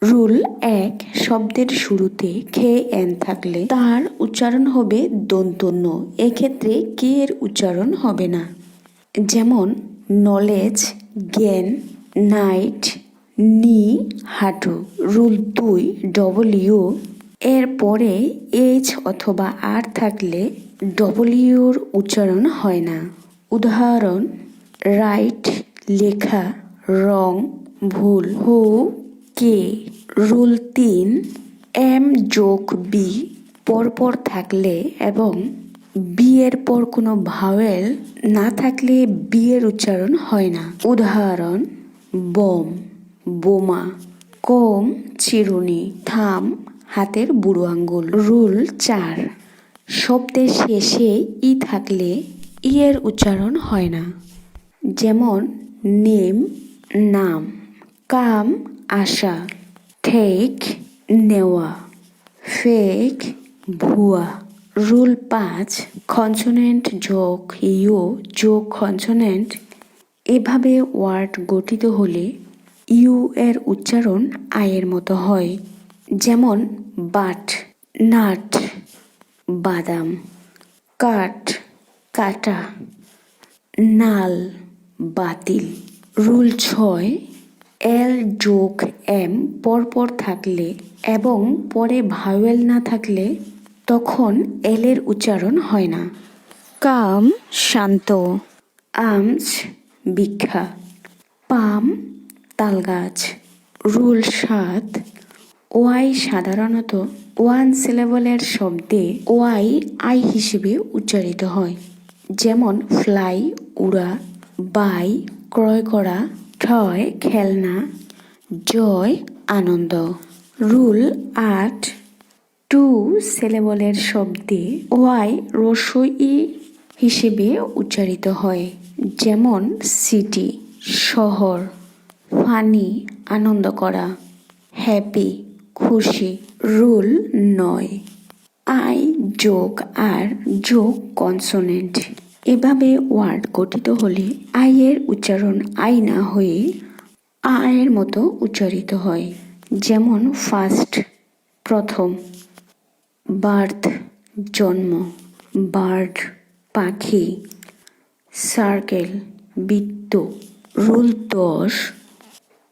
Rule ১, শব্দের শুরুতে খে এন থাকলে তার উচ্চারণ হবে দন্ত ন। এক্ষেত্রে কে এর উচ্চারণ হবে না। যেমন নলেজ, জ্ঞান, নাইট, নি, হাঁটু। রুল ২, ডব্লিউ এর পরে এইচ অথবা আর থাকলে ডব্লিউর উচ্চারণ হয় না। উদাহরণ: রাইট, লেখা, রং, ভুল, হু, কে। রুল ৩, এম যোগ বি পরপর থাকলে এবং বি এর পর কোনো ভাওয়েল না থাকলে বি এর উচ্চারণ হয় না। উদাহরণ: বম, বোমা, কম, চিরুনি, থাম, হাতের বুড়ো আঙ্গুল। রুল ৪, শব্দের শেষে ই থাকলে ই এর উচ্চারণ হয় না। যেমন নেম, নাম, কাম, আশা, ঠেক, নেওয়া, ফেক, ভুয়া। রুল ৫, কনসোনেন্ট যোগ ইউ যোগ কনসোনেন্ট এভাবে ওয়ার্ড গঠিত হলে ইউ এর উচ্চারণ আয়ের মতো হয়। যেমন বাট, নাট, বাদাম, কাঠ, কাটা, নাল, বাতিল। রুল ৬, এল যোগ এম পরপর থাকলে এবং পরে ভাওয়েল না থাকলে তখন এল এর উচ্চারণ হয় না। কাম, শান্ত, আমস, বৃক্ষা, পাম, তালগাছ। রুল ৭, ওয়াই সাধারণত ওয়ান সিলেবলের শব্দে ওয়াই আই হিসেবে উচ্চারিত হয়। যেমন ফ্লাই, উড়া, বাই, ক্রয় করা, টয়, খেলনা, জয়, আনন্দ। রুল ৮, টু সিলেবলের শব্দে ওয়াই রস্বই ই হিসেবে উচ্চারিত হয়। যেমন সিটি, শহর, ফানি, আনন্দ করা, হ্যাপি, খুশি। রুল ৯, আই যোগ আর যোগ কনসোনেন্ট এভাবে ওয়ার্ড গঠিত হলে আই এর উচ্চারণ আই না হয়ে আ এর মতো উচ্চারিত হয়। যেমন ফার্স্ট, প্রথম, বার্থ, জন্ম, বার্ড, পাখি, সার্কেল, বৃত্ত। রুল ১০,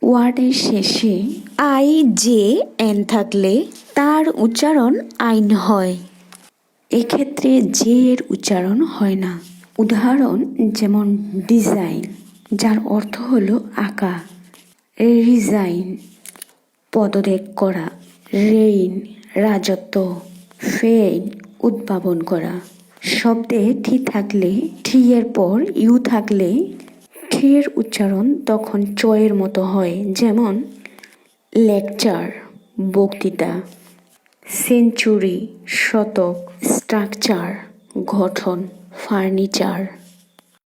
ওয়ার্ডের শেষে আই জে এন থাকলে তার উচ্চারণ আইন হয়। এক্ষেত্রে জে এর উচ্চারণ হয় না। উদাহরণ: যেমন ডিজাইন, যার অর্থ হলো আঁকা, রিজাইন, পদত্যাগ করা, রেইন, রাজত্ব, ফেইন, উদ্ভাবন করা। শব্দে ঠি থাকলে ঠি এর পর ইউ থাকলে ঠি এর উচ্চারণ তখন চ এর মতো হয়। যেমন লেকচার, বক্তৃতা, সেঞ্চুরি, শতক, স্ট্রাকচার, গঠন, ফার্নিচার।